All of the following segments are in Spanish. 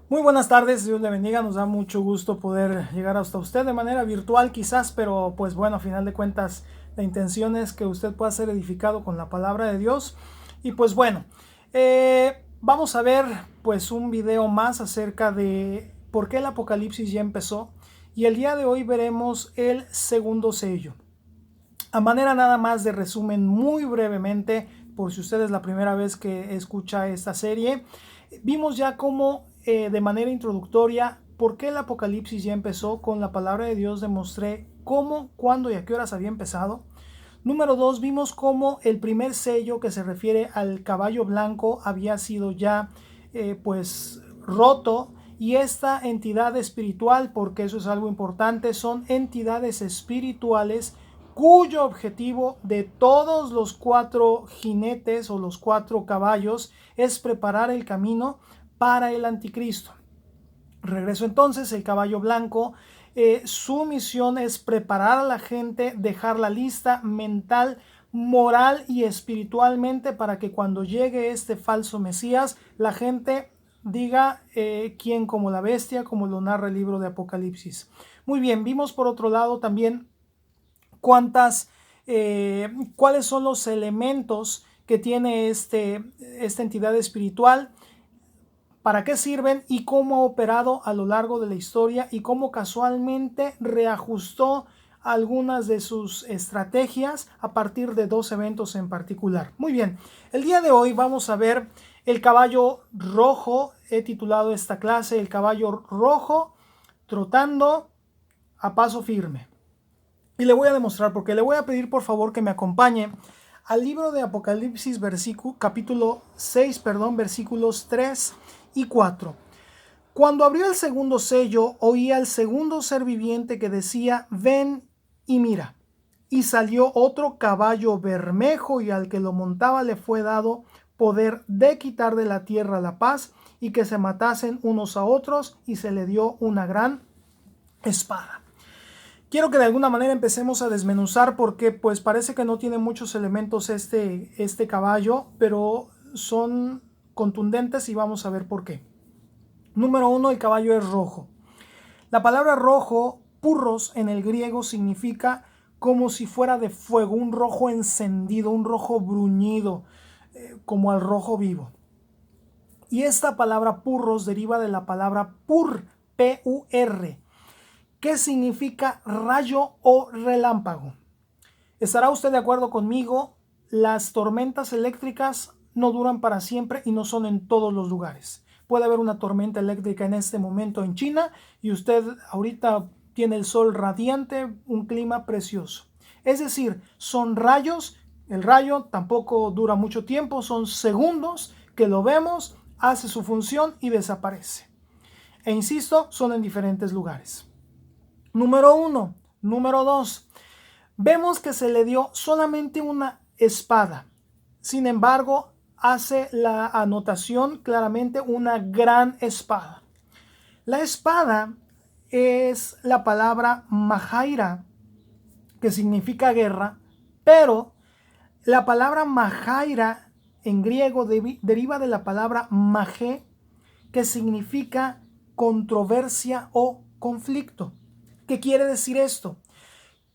Muy buenas tardes, Dios le bendiga, nos da mucho gusto poder llegar hasta usted de manera virtual quizás, pero pues bueno, a final de cuentas la intención es que usted pueda ser edificado con la palabra de Dios. Y pues bueno, vamos a ver pues un video más acerca de por qué el Apocalipsis ya empezó, y el día de hoy veremos el segundo sello. A manera nada más de resumen muy brevemente, por si usted es la primera vez que escucha esta serie, vimos ya cómo de manera introductoria por qué el Apocalipsis ya empezó. Con la palabra de Dios demostré cómo, cuándo y a qué horas había empezado. Número 2, vimos cómo el primer sello, que se refiere al caballo blanco, había sido ya pues roto, y esta entidad espiritual, porque eso es algo importante, son entidades espirituales cuyo objetivo de todos los 4 jinetes o los 4 caballos es preparar el camino para el anticristo. Regreso entonces, el caballo blanco, su misión es preparar a la gente, dejarla lista mental, moral y espiritualmente para que cuando llegue este falso Mesías, la gente diga quién como la bestia, como lo narra el libro de Apocalipsis. Muy bien, vimos por otro lado también cuáles son los elementos que tiene esta entidad espiritual, para qué sirven y cómo ha operado a lo largo de la historia, y cómo casualmente reajustó algunas de sus estrategias a partir de 2 eventos en particular. Muy bien, el día de hoy vamos a ver el caballo rojo. He titulado esta clase el caballo rojo trotando a paso firme. Y le voy a demostrar porque le voy a pedir por favor que me acompañe al libro de Apocalipsis capítulo 6, versículos 3 y 4. Cuando abrió el segundo sello, oí al segundo ser viviente que decía: ven y mira. Y salió otro caballo bermejo, y al que lo montaba le fue dado poder de quitar de la tierra la paz, y que se matasen unos a otros, y se le dio una gran espada. Quiero que de alguna manera empecemos a desmenuzar, porque pues parece que no tiene muchos elementos este caballo, pero son contundentes y vamos a ver por qué. Número 1, el caballo es rojo. La palabra rojo, purros, en el griego significa como si fuera de fuego, un rojo encendido, un rojo bruñido, como al rojo vivo. Y esta palabra purros deriva de la palabra pur, P-U-R, que significa rayo o relámpago. ¿Estará usted de acuerdo conmigo? Las tormentas eléctricas no duran para siempre y no son en todos los lugares. Puede haber una tormenta eléctrica en este momento en China y usted ahorita tiene el sol radiante, un clima precioso. Es decir, son rayos. El rayo tampoco dura mucho tiempo, son segundos que lo vemos, hace su función y desaparece. E insisto, son en diferentes lugares. Número 1. Número 2. Vemos que se le dio solamente una espada. Sin embargo, hace la anotación claramente: una gran espada. La espada es la palabra mahaira, que significa guerra, pero la palabra mahaira en griego deriva de la palabra magé, que significa controversia o conflicto. ¿Qué quiere decir esto?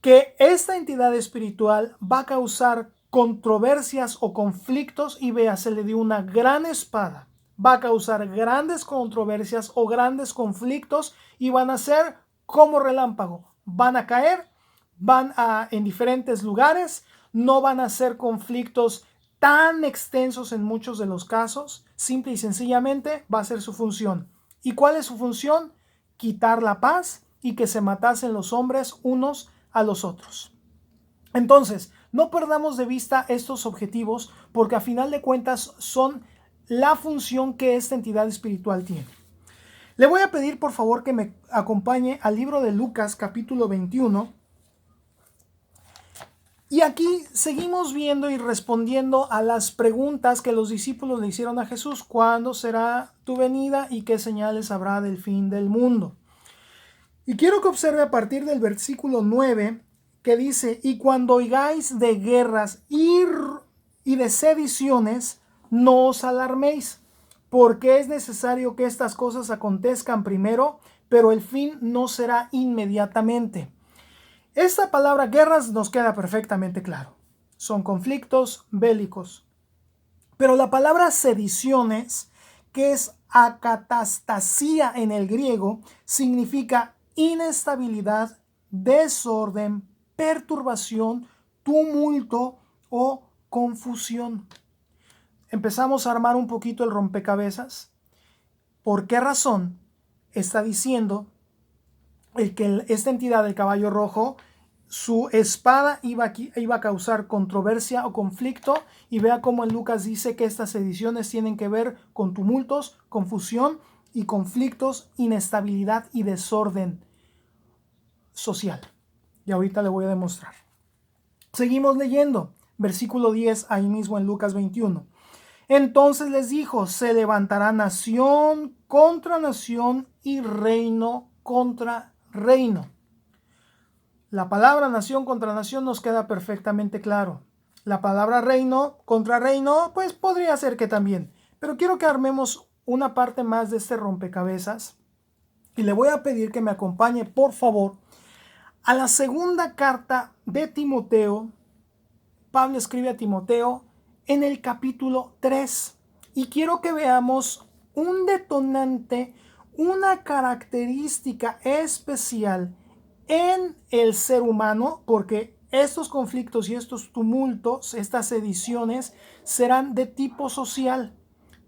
Que esta entidad espiritual va a causar controversias o conflictos, y vea, se le dio una gran espada. Va a causar grandes controversias o grandes conflictos, y van a ser como relámpago. Van a caer, en diferentes lugares. No van a ser conflictos tan extensos en muchos de los casos. Simple y sencillamente va a ser su función. ¿Y cuál es su función? Quitar la paz y que se matasen los hombres unos a los otros. Entonces, no perdamos de vista estos objetivos, porque a final de cuentas son la función que esta entidad espiritual tiene. Le voy a pedir por favor que me acompañe al libro de Lucas capítulo 21. Y aquí seguimos viendo y respondiendo a las preguntas que los discípulos le hicieron a Jesús: ¿cuándo será tu venida y qué señales habrá del fin del mundo? Y quiero que observe a partir del versículo 9, que dice: y cuando oigáis de guerras y de sediciones, no os alarméis, porque es necesario que estas cosas acontezcan primero, pero el fin no será inmediatamente. Esta palabra guerras nos queda perfectamente claro. Son conflictos bélicos. Pero la palabra sediciones, que es acatastasía en el griego, significa inestabilidad, desorden, perturbación, tumulto o confusión. Empezamos a armar un poquito el rompecabezas. ¿Por qué razón está diciendo que esta entidad del caballo rojo, su espada iba a causar controversia o conflicto? Y vea cómo en Lucas dice que estas ediciones tienen que ver con tumultos, confusión y conflictos, inestabilidad y desorden social. Y ahorita le voy a demostrar. Seguimos leyendo. Versículo 10, ahí mismo en Lucas 21. Entonces les dijo, se levantará nación contra nación y reino contra reino. La palabra nación contra nación nos queda perfectamente claro. La palabra reino contra reino, pues podría ser que también. Pero quiero que armemos una parte más de este rompecabezas. Y le voy a pedir que me acompañe, por favor, a la segunda carta de Timoteo. Pablo escribe a Timoteo en el capítulo 3. Y quiero que veamos un detonante, una característica especial en el ser humano, porque estos conflictos y estos tumultos, estas sediciones, serán de tipo social.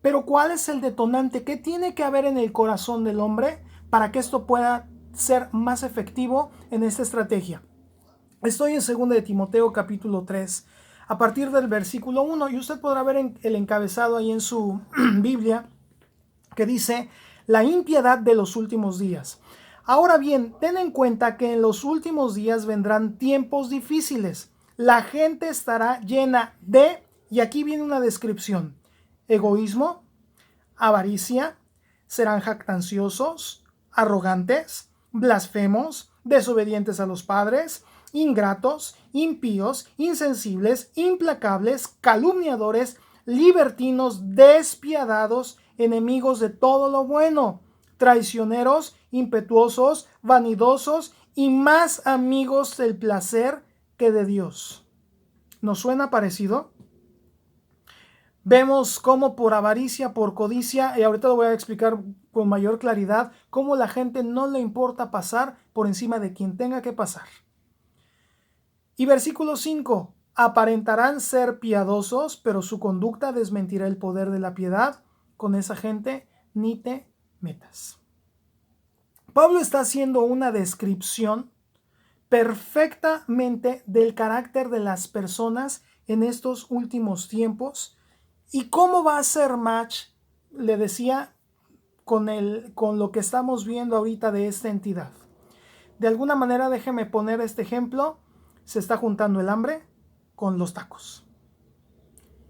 Pero ¿cuál es el detonante? ¿Qué tiene que haber en el corazón del hombre para que esto pueda ser más efectivo en esta estrategia? Estoy en 2 de Timoteo capítulo 3, a partir del versículo 1, y usted podrá ver el encabezado ahí en su Biblia, que dice, la impiedad de los últimos días. Ahora bien, ten en cuenta que en los últimos días vendrán tiempos difíciles. La gente estará llena de, y aquí viene una descripción, egoísmo, avaricia, serán jactanciosos, arrogantes, blasfemos, desobedientes a los padres, ingratos, impíos, insensibles, implacables, calumniadores, libertinos, despiadados, enemigos de todo lo bueno, traicioneros, impetuosos, vanidosos y más amigos del placer que de Dios. ¿Nos suena parecido? Vemos cómo por avaricia, por codicia, y ahorita lo voy a explicar con mayor claridad, cómo la gente no le importa pasar por encima de quien tenga que pasar. Y versículo 5, aparentarán ser piadosos, pero su conducta desmentirá el poder de la piedad. Con esa gente ni te metas. Pablo está haciendo una descripción perfectamente del carácter de las personas en estos últimos tiempos y cómo va a ser match, le decía, con lo que estamos viendo ahorita de esta entidad. De alguna manera, déjeme poner este ejemplo. Se está juntando el hambre con los tacos.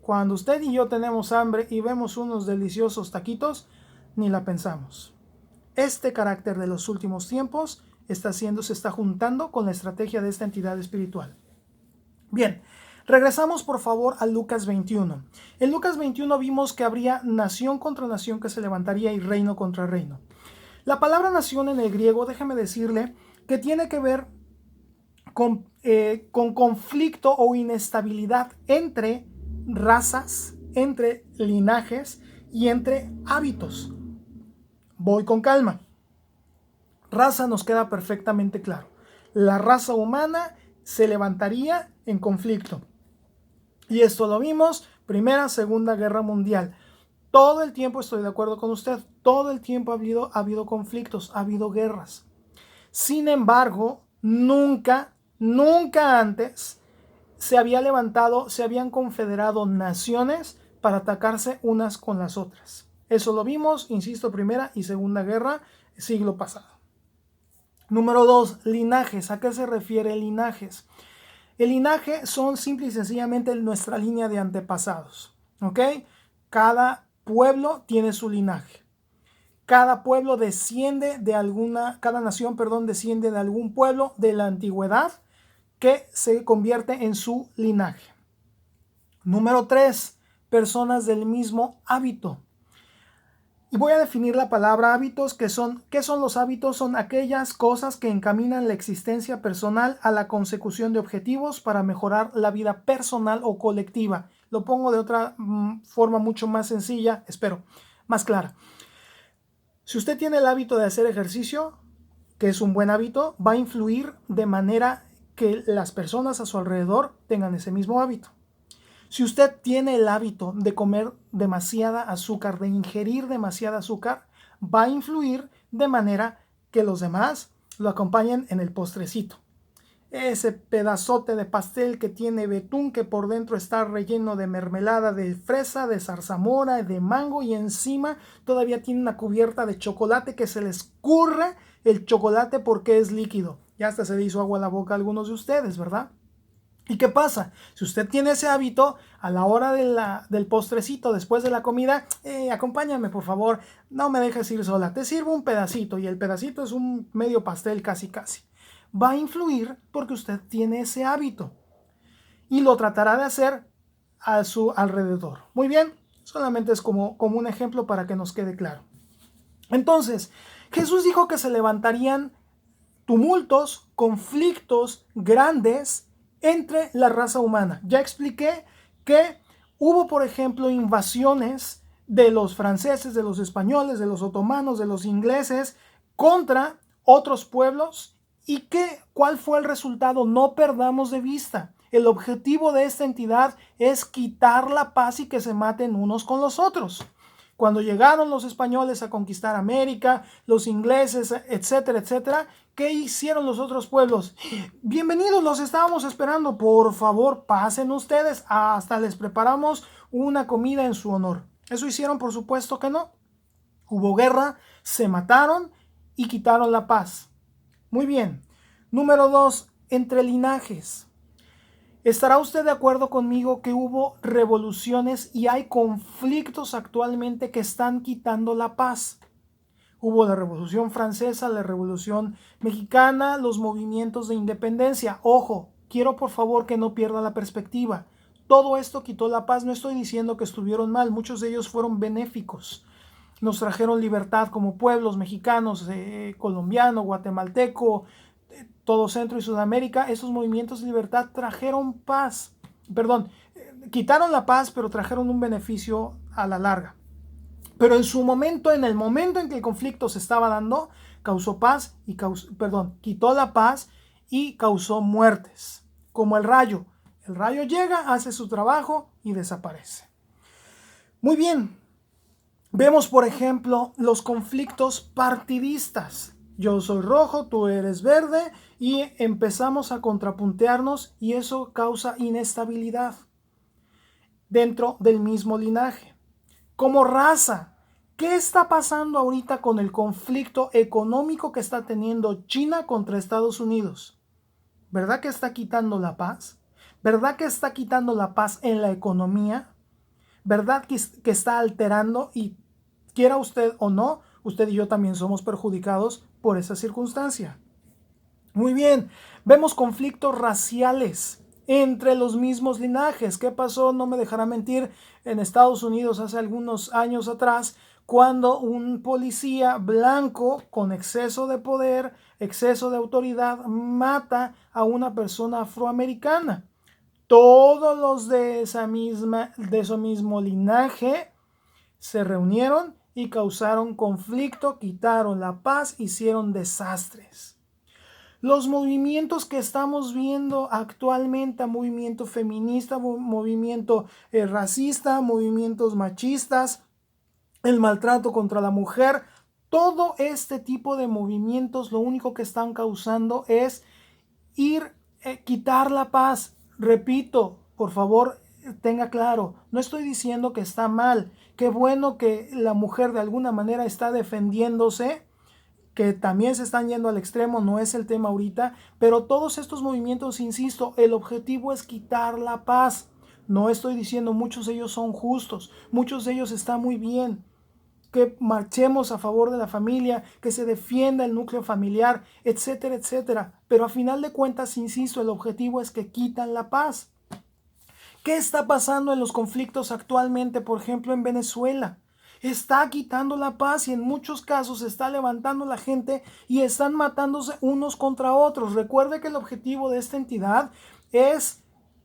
Cuando usted y yo tenemos hambre y vemos unos deliciosos taquitos, ni la pensamos. Este carácter de los últimos tiempos se está juntando con la estrategia de esta entidad espiritual. Bien, regresamos por favor a Lucas 21. En Lucas 21 vimos que habría nación contra nación que se levantaría y reino contra reino. La palabra nación en el griego, déjeme decirle, que tiene que ver con conflicto o inestabilidad entre razas, entre linajes y entre hábitos. Voy con calma. Raza nos queda perfectamente claro. La raza humana se levantaría en conflicto. Y esto lo vimos Primera, Segunda Guerra Mundial. Todo el tiempo estoy de acuerdo con usted. Todo el tiempo ha habido conflictos, ha habido guerras. Sin embargo, nunca antes se habían confederado naciones para atacarse unas con las otras. Eso lo vimos, insisto, Primera y Segunda Guerra, siglo pasado. Número 2, linajes. ¿A qué se refiere linajes? El linaje son simple y sencillamente nuestra línea de antepasados. ¿Ok? Cada pueblo tiene su linaje. Cada pueblo cada nación, desciende de algún pueblo de la antigüedad que se convierte en su linaje. Número 3, personas del mismo hábito. Y voy a definir la palabra hábitos, ¿qué son los hábitos? Son aquellas cosas que encaminan la existencia personal a la consecución de objetivos para mejorar la vida personal o colectiva. Lo pongo de otra forma mucho más sencilla, espero, más clara. Si usted tiene el hábito de hacer ejercicio, que es un buen hábito, va a influir de manera que las personas a su alrededor tengan ese mismo hábito. Si usted tiene el hábito de comer demasiada azúcar, de ingerir demasiada azúcar, va a influir de manera que los demás lo acompañen en el postrecito. Ese pedazote de pastel que tiene betún, que por dentro está relleno de mermelada de fresa, de zarzamora, de mango, y encima todavía tiene una cubierta de chocolate que se les escurre el chocolate porque es líquido. Ya hasta se le hizo agua a la boca a algunos de ustedes, ¿verdad? ¿Y qué pasa? Si usted tiene ese hábito, a la hora del postrecito, después de la comida, acompáñame por favor, no me dejes ir sola, te sirvo un pedacito, y el pedacito es un medio pastel casi. Va a influir porque usted tiene ese hábito y lo tratará de hacer a su alrededor. Muy bien, solamente es como un ejemplo para que nos quede claro. Entonces, Jesús dijo que se levantarían tumultos, conflictos grandes entre la raza humana. Ya expliqué que hubo, por ejemplo, invasiones de los franceses, de los españoles, de los otomanos, de los ingleses contra otros pueblos. ¿Y cuál fue el resultado? No perdamos de vista. El objetivo de esta entidad es quitar la paz y que se maten unos con los otros. Cuando llegaron los españoles a conquistar América, los ingleses, etcétera, etcétera, ¿qué hicieron los otros pueblos? Bienvenidos, los estábamos esperando. Por favor, pasen ustedes. Hasta les preparamos una comida en su honor. ¿Eso hicieron? Por supuesto que no. Hubo guerra, se mataron y quitaron la paz. Muy bien. Número 2, entre linajes. ¿Estará usted de acuerdo conmigo que hubo revoluciones y hay conflictos actualmente que están quitando la paz? Hubo la Revolución Francesa, la Revolución Mexicana, los movimientos de independencia. Ojo, quiero por favor que no pierda la perspectiva. Todo esto quitó la paz. No estoy diciendo que estuvieron mal, muchos de ellos fueron benéficos. Nos trajeron libertad como pueblos mexicanos, colombiano, guatemalteco, todo Centro y Sudamérica. Esos movimientos de libertad trajeron paz. Perdón, quitaron la paz, pero trajeron un beneficio a la larga. Pero en su momento, en el momento en que el conflicto se estaba dando, causó paz y quitó la paz y causó muertes. Como el rayo. El rayo llega, hace su trabajo y desaparece. Muy bien. Vemos, por ejemplo, los conflictos partidistas. Yo soy rojo, tú eres verde, y empezamos a contrapuntearnos y eso causa inestabilidad dentro del mismo linaje. Como raza, ¿qué está pasando ahorita con el conflicto económico que está teniendo China contra Estados Unidos? ¿Verdad que está quitando la paz? ¿Verdad que está quitando la paz en la economía? ¿Verdad que está alterando? Y quiera usted o no, usted y yo también somos perjudicados por esa circunstancia. Muy bien, vemos conflictos raciales entre los mismos linajes. ¿Qué pasó? No me dejará mentir, en Estados Unidos hace algunos años atrás, cuando un policía blanco con exceso de poder, exceso de autoridad, mata a una persona afroamericana. Todos los de ese mismo linaje se reunieron y causaron conflicto, quitaron la paz, hicieron desastres. Los movimientos que estamos viendo actualmente, movimiento feminista, movimiento racista, movimientos machistas, el maltrato contra la mujer, todo este tipo de movimientos lo único que están causando es quitar la paz. Repito, por favor, tenga claro, no estoy diciendo que está mal. Qué bueno que la mujer de alguna manera está defendiéndose, que también se están yendo al extremo, no es el tema ahorita, pero todos estos movimientos, insisto, el objetivo es quitar la paz. No estoy diciendo muchos de ellos son justos, muchos de ellos están muy bien, que marchemos a favor de la familia, que se defienda el núcleo familiar, etcétera, etcétera. Pero a final de cuentas, insisto, el objetivo es que quitan la paz. ¿Qué está pasando en los conflictos actualmente, por ejemplo, en Venezuela? está quitando la paz y en muchos casos está levantando la gente y están matándose unos contra otros. Recuerde que el objetivo de esta entidad es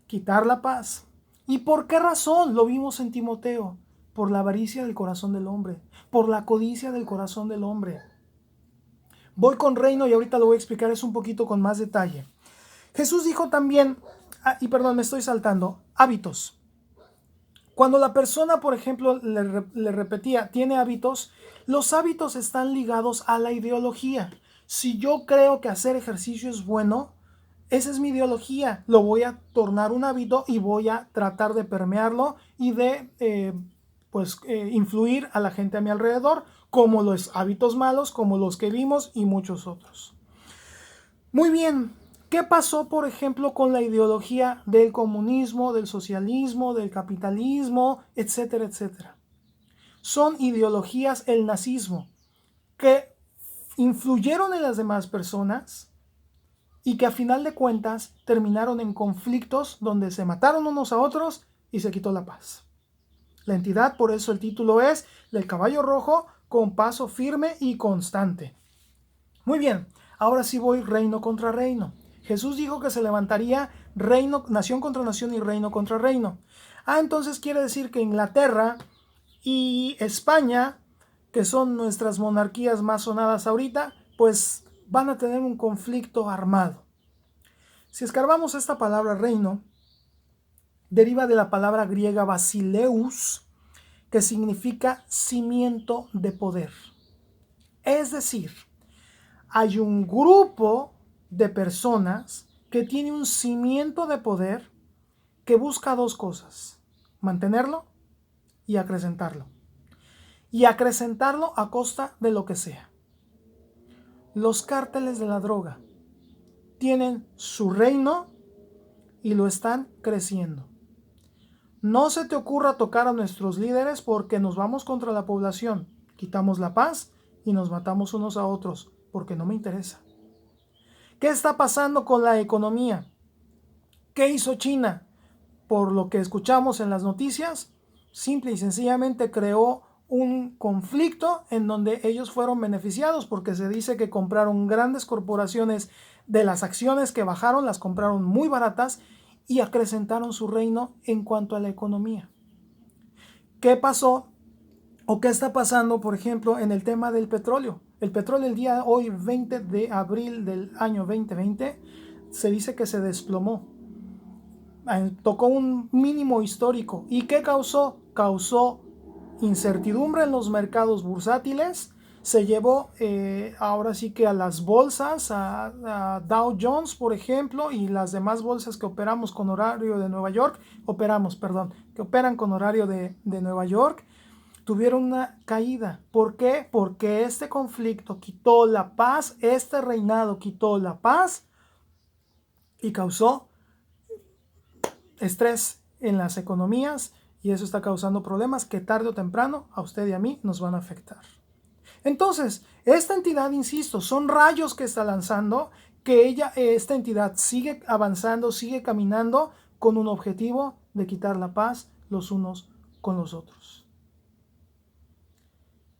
quitar la paz. ¿Y por qué razón? Lo vimos en Timoteo. Por la avaricia del corazón del hombre, por la codicia del corazón del hombre. Voy con reino y ahorita lo voy a explicar es un poquito con más detalle. Jesús dijo también, y perdón, me estoy saltando, hábitos. Cuando la persona, por ejemplo, le repetía, tiene hábitos, los hábitos están ligados a la ideología. Si yo creo que hacer ejercicio es bueno, esa es mi ideología. Lo voy a tornar un hábito y voy a tratar de permearlo y de influir a la gente a mi alrededor, como los hábitos malos, como los que vimos y muchos otros. Muy bien. ¿Qué pasó, por ejemplo, con la ideología del comunismo, del socialismo, del capitalismo, etcétera, etcétera? Son ideologías, el nazismo, que influyeron en las demás personas y que a final de cuentas terminaron en conflictos donde se mataron unos a otros y se quitó la paz. La entidad, por eso el título es El caballo rojo con paso firme y constante. Muy bien, ahora sí voy reino contra reino. Jesús dijo que se levantaría reino, nación contra nación y reino contra reino. Entonces quiere decir que Inglaterra y España, que son nuestras monarquías más sonadas ahorita, pues van a tener un conflicto armado. Si escarbamos esta palabra reino, deriva de la palabra griega basileus, que significa cimiento de poder. Es decir, hay un grupo de personas que tiene un cimiento de poder que busca dos cosas: mantenerlo y acrecentarlo. Y acrecentarlo a costa de lo que sea. Los cárteles de la droga tienen su reino y lo están creciendo. No se te ocurra tocar a nuestros líderes porque nos vamos contra la población, quitamos la paz y nos matamos unos a otros, porque no me interesa. ¿Qué está pasando con la economía? ¿Qué hizo China? Por lo que escuchamos en las noticias, simple y sencillamente creó un conflicto en donde ellos fueron beneficiados porque se dice que compraron grandes corporaciones de las acciones que bajaron, las compraron muy baratas y acrecentaron su reino en cuanto a la economía. ¿Qué pasó o qué está pasando, por ejemplo, en el tema del petróleo? El petróleo el día de hoy, 20 de abril del año 2020, se dice que se desplomó. Tocó un mínimo histórico. ¿Y qué causó? Causó incertidumbre en los mercados bursátiles. Se llevó ahora sí que a las bolsas, a Dow Jones, por ejemplo, y las demás bolsas que operamos con horario de Nueva York, que operan con horario de Nueva York, tuvieron una caída. ¿Por qué? Porque este conflicto quitó la paz, este reinado quitó la paz y causó estrés en las economías, y eso está causando problemas que tarde o temprano a usted y a mí nos van a afectar. Entonces, esta entidad, insisto, son rayos que está lanzando, que esta entidad sigue avanzando, sigue caminando con un objetivo de quitar la paz los unos con los otros.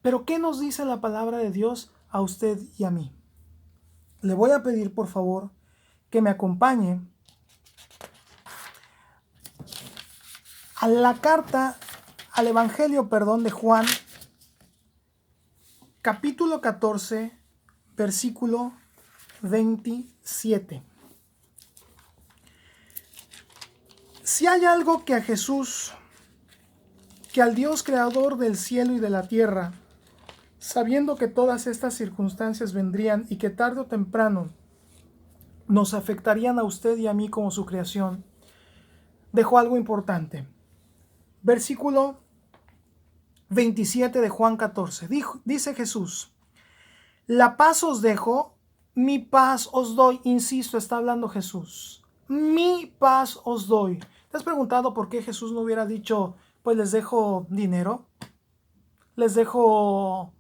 Pero ¿qué nos dice la palabra de Dios a usted y a mí? Le voy a pedir, por favor, que me acompañe a la carta, al Evangelio, de Juan, capítulo 14, versículo 27. Si hay algo que a Jesús, que al Dios creador del cielo y de la tierra, sabiendo que todas estas circunstancias vendrían y que tarde o temprano nos afectarían a usted y a mí como su creación, dejó algo importante. Versículo 27 de Juan 14. Dice Jesús: la paz os dejo, mi paz os doy. Insisto, está hablando Jesús. Mi paz os doy. ¿Te has preguntado por qué Jesús no hubiera dicho, pues les dejo dinero? Les dejo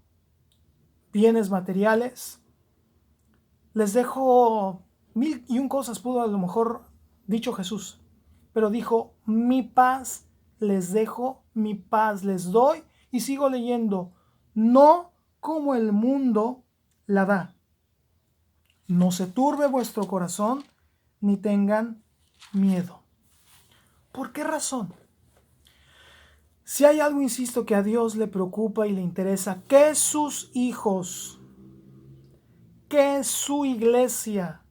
bienes materiales. Les dejo 1001 cosas, pudo a lo mejor dicho Jesús. Pero dijo, mi paz les dejo, mi paz les doy. Y sigo leyendo, no como el mundo la da. No se turbe vuestro corazón, ni tengan miedo. ¿Por qué razón? Si hay algo, insisto, que a Dios le preocupa y le interesa, que sus hijos, que su iglesia,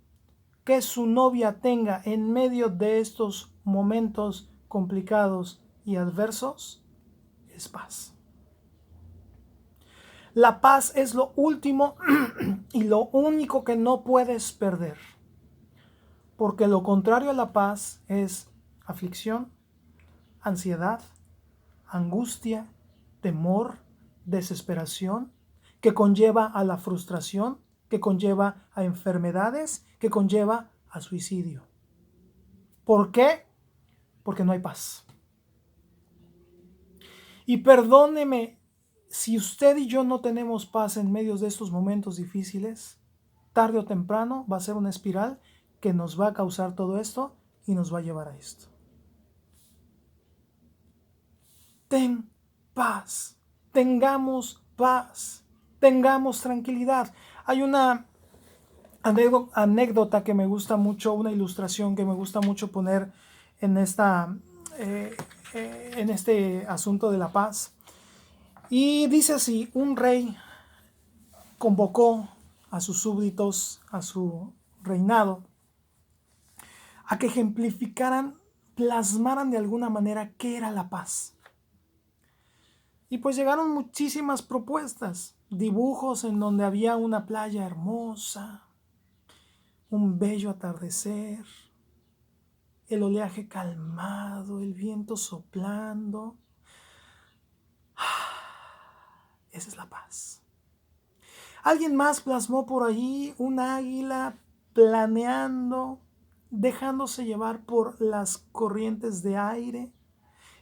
que su novia tenga en medio de estos momentos complicados y adversos, es paz. La paz es lo último y lo único que no puedes perder. Porque lo contrario a la paz es aflicción, ansiedad, angustia, temor, desesperación, que conlleva a la frustración, que conlleva a enfermedades, que conlleva a suicidio. ¿Por qué? Porque no hay paz. Y perdóneme, si usted y yo no tenemos paz en medio de estos momentos difíciles, tarde o temprano va a ser una espiral que nos va a causar todo esto y nos va a llevar a esto. Ten paz, tengamos paz, tengamos tranquilidad. Hay una anécdota que me gusta mucho, una ilustración que me gusta mucho poner en este asunto de la paz. Y dice así, un rey convocó a sus súbditos, a su reinado, a que ejemplificaran, plasmaran de alguna manera qué era la paz. Y pues llegaron muchísimas propuestas, dibujos en donde había una playa hermosa, un bello atardecer, el oleaje calmado, el viento soplando. Esa es la paz. Alguien más plasmó por allí un águila planeando, dejándose llevar por las corrientes de aire,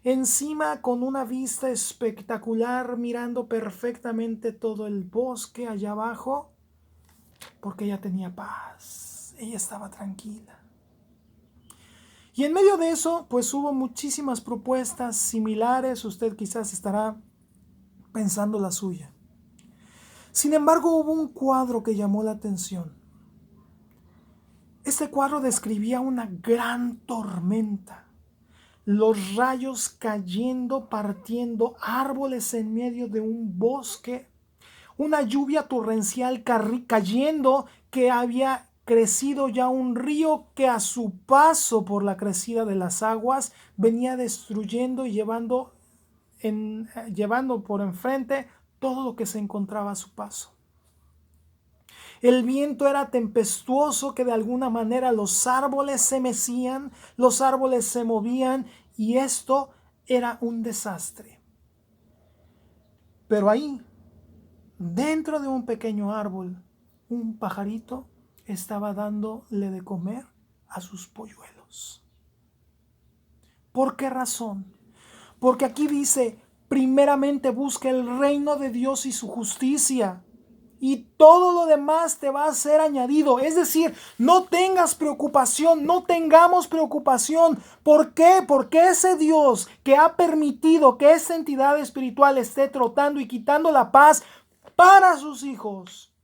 encima con una vista espectacular, mirando perfectamente todo el bosque allá abajo, porque ella tenía paz, ella estaba tranquila. Y en medio de eso, pues hubo muchísimas propuestas similares, usted quizás estará pensando la suya. Sin embargo, hubo un cuadro que llamó la atención. Este cuadro describía una gran tormenta, los rayos cayendo, partiendo árboles en medio de un bosque, una lluvia torrencial cayendo que había crecido ya un río que a su paso por la crecida de las aguas venía destruyendo y llevando por enfrente todo lo que se encontraba a su paso. El viento era tempestuoso, que de alguna manera los árboles se mecían, los árboles se movían, y esto era un desastre. Pero ahí, dentro de un pequeño árbol, un pajarito estaba dándole de comer a sus polluelos. ¿Por qué razón? Porque aquí dice, primeramente busca el reino de Dios y su justicia, y todo lo demás te va a ser añadido. Es decir, no tengas preocupación, no tengamos preocupación. ¿Por qué? Porque ese Dios que ha permitido que esa entidad espiritual esté trotando y quitando la paz para sus hijos,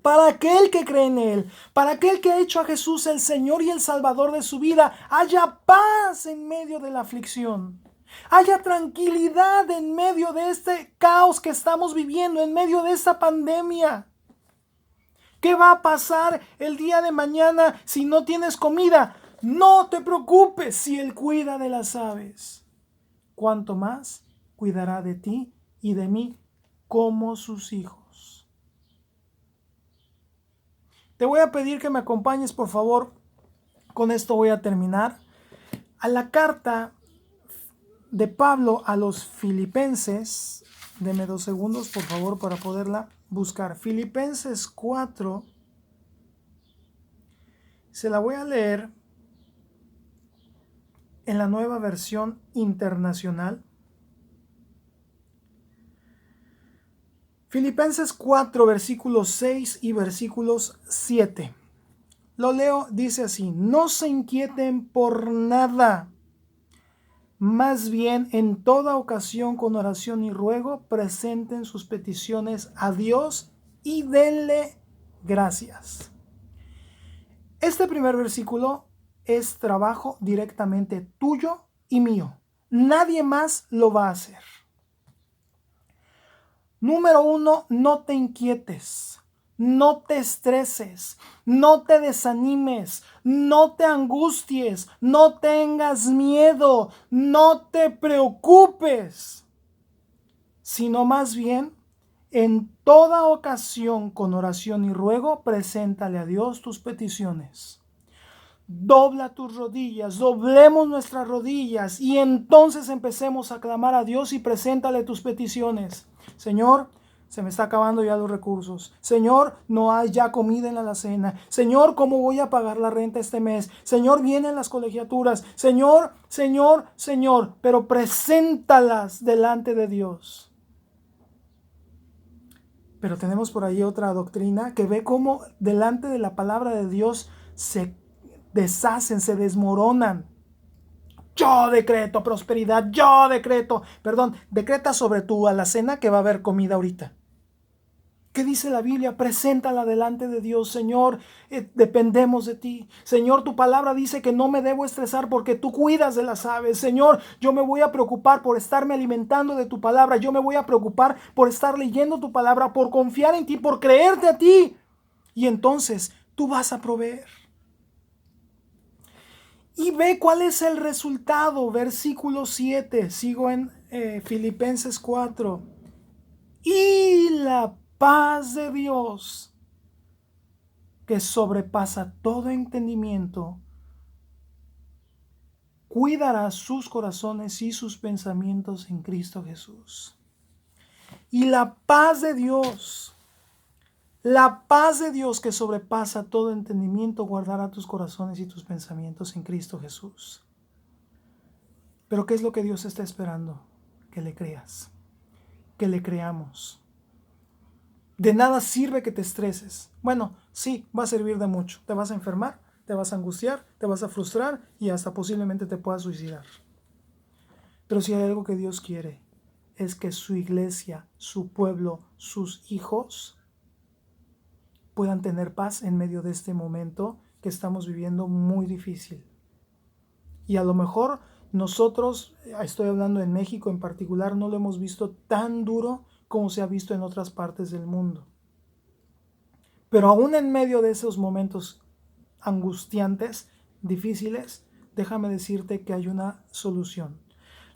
para aquel que cree en Él, para aquel que ha hecho a Jesús el Señor y el Salvador de su vida, haya paz en medio de la aflicción. Haya tranquilidad en medio de este caos que estamos viviendo, en medio de esta pandemia. ¿Qué va a pasar el día de mañana si no tienes comida? No te preocupes, si Él cuida de las aves. ¿Cuánto más cuidará de ti y de mí como sus hijos? Te voy a pedir que me acompañes, por favor. Con esto voy a terminar. A la carta de Pablo a los Filipenses, deme 2 segundos por favor para poderla buscar. Filipenses 4, se la voy a leer en la Nueva Versión Internacional. Filipenses 4, versículos 6 y versículos 7. Lo leo, dice así: no se inquieten por nada, Más bien, en toda ocasión, con oración y ruego, presenten sus peticiones a Dios y denle gracias. Este primer versículo es trabajo directamente tuyo y mío. Nadie más lo va a hacer. Número 1, no te inquietes, no te estreses, no te desanimes, no te angusties, no tengas miedo, no te preocupes, sino más bien, en toda ocasión, con oración y ruego, preséntale a Dios tus peticiones. Dobla tus rodillas, doblemos nuestras rodillas y entonces empecemos a clamar a Dios y preséntale tus peticiones. Señor, se me está acabando ya los recursos. Señor, no hay ya comida en la alacena. Señor, ¿cómo voy a pagar la renta este mes? Señor, vienen las colegiaturas. Señor, pero preséntalas delante de Dios. Pero tenemos por ahí otra doctrina que ve cómo delante de la palabra de Dios se deshacen, se desmoronan. Yo decreto prosperidad, decreta sobre tu alacena que va a haber comida ahorita. ¿Qué dice la Biblia? Preséntala delante de Dios. Señor, dependemos de ti. Señor, tu palabra dice que no me debo estresar porque tú cuidas de las aves. Señor, yo me voy a preocupar por estarme alimentando de tu palabra. Yo me voy a preocupar por estar leyendo tu palabra, por confiar en ti, por creerte a ti. Y entonces tú vas a proveer. Y ve cuál es el resultado. Versículo 7. Sigo en Filipenses 4. Y la paz de Dios, que sobrepasa todo entendimiento, cuidará sus corazones y sus pensamientos en Cristo Jesús. Y la paz de Dios que sobrepasa todo entendimiento, guardará tus corazones y tus pensamientos en Cristo Jesús. Pero ¿qué es lo que Dios está esperando? Que le creas, que le creamos. De nada sirve que te estreses. Bueno, sí, va a servir de mucho. Te vas a enfermar, te vas a angustiar, te vas a frustrar y hasta posiblemente te puedas suicidar. Pero si hay algo que Dios quiere, es que su iglesia, su pueblo, sus hijos puedan tener paz en medio de este momento que estamos viviendo muy difícil. Y a lo mejor nosotros, estoy hablando en México en particular, no lo hemos visto tan duro como se ha visto en otras partes del mundo. Pero aún en medio de esos momentos angustiantes, difíciles, déjame decirte que hay una solución.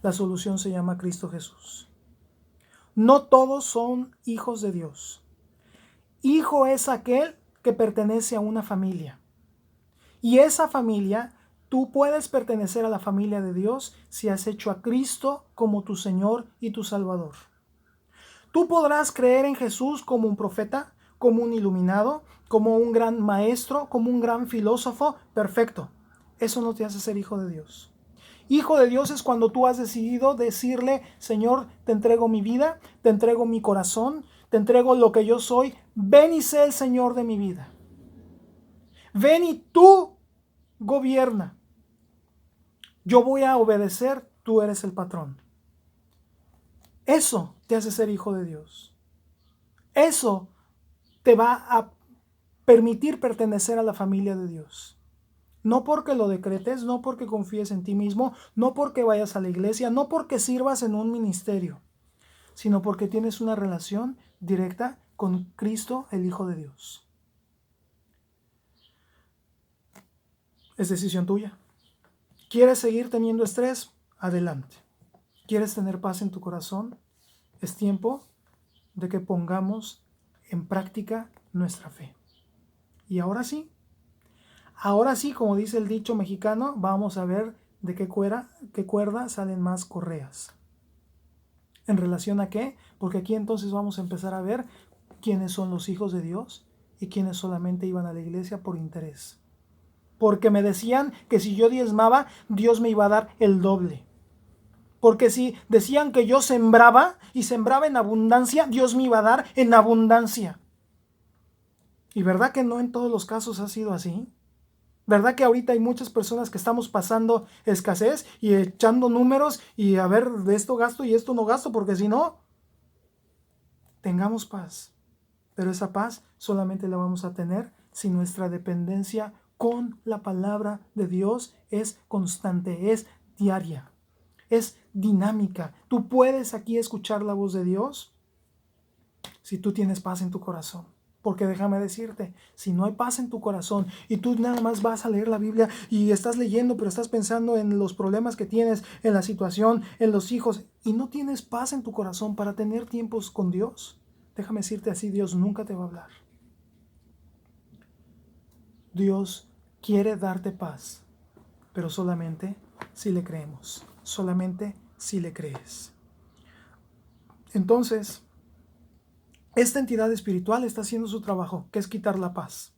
La solución se llama Cristo Jesús. No todos son hijos de Dios. Hijo es aquel que pertenece a una familia. Y esa familia, tú puedes pertenecer a la familia de Dios si has hecho a Cristo como tu Señor y tu Salvador. Tú podrás creer en Jesús como un profeta, como un iluminado, como un gran maestro, como un gran filósofo. Perfecto. Eso no te hace ser hijo de Dios. Hijo de Dios es cuando tú has decidido decirle: Señor, te entrego mi vida, te entrego mi corazón, te entrego lo que yo soy. Ven y sé el Señor de mi vida. Ven y tú gobierna. Yo voy a obedecer, tú eres el patrón. Eso te hace ser hijo de Dios. Eso te va a permitir pertenecer a la familia de Dios. No porque lo decretes, no porque confíes en ti mismo, no porque vayas a la iglesia, no porque sirvas en un ministerio, sino porque tienes una relación directa con Cristo, el Hijo de Dios. Es decisión tuya. ¿Quieres seguir teniendo estrés? Adelante. ¿Quieres tener paz en tu corazón? Es tiempo de que pongamos en práctica nuestra fe. Y ahora sí, como dice el dicho mexicano, vamos a ver de qué cuerda salen más correas. ¿En relación a qué? Porque aquí entonces vamos a empezar a ver quiénes son los hijos de Dios y quiénes solamente iban a la iglesia por interés. Porque me decían que si yo diezmaba, Dios me iba a dar el doble. Porque si decían que yo sembraba y sembraba en abundancia, Dios me iba a dar en abundancia. ¿Y verdad que no en todos los casos ha sido así? ¿Verdad que ahorita hay muchas personas que estamos pasando escasez y echando números y a ver, de esto gasto y esto no gasto, porque si no, tengamos paz. Pero esa paz solamente la vamos a tener si nuestra dependencia con la palabra de Dios es constante, es diaria, es dinámica. Tú puedes aquí escuchar la voz de Dios si tú tienes paz en tu corazón. Porque déjame decirte, si no hay paz en tu corazón y tú nada más vas a leer la Biblia y estás leyendo, pero estás pensando en los problemas que tienes, en la situación, en los hijos, y no tienes paz en tu corazón para tener tiempos con Dios, déjame decirte así, Dios nunca te va a hablar. Dios quiere darte paz, pero solamente si le creemos, solamente si le crees. Entonces, esta entidad espiritual está haciendo su trabajo, que es quitar la paz,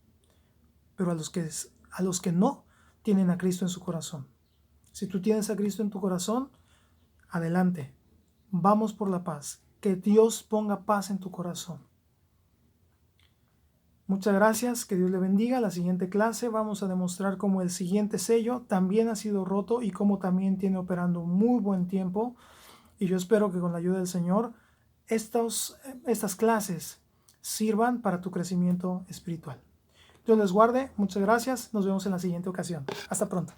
pero a los que no tienen a Cristo en su corazón. Si tú tienes a Cristo en tu corazón, adelante, vamos por la paz, que Dios ponga paz en tu corazón. Muchas gracias, que Dios le bendiga. La siguiente clase vamos a demostrar cómo el siguiente sello también ha sido roto y cómo también tiene operando muy buen tiempo. Y yo espero que con la ayuda del Señor estas clases sirvan para tu crecimiento espiritual. Dios les guarde, muchas gracias, nos vemos en la siguiente ocasión. Hasta pronto.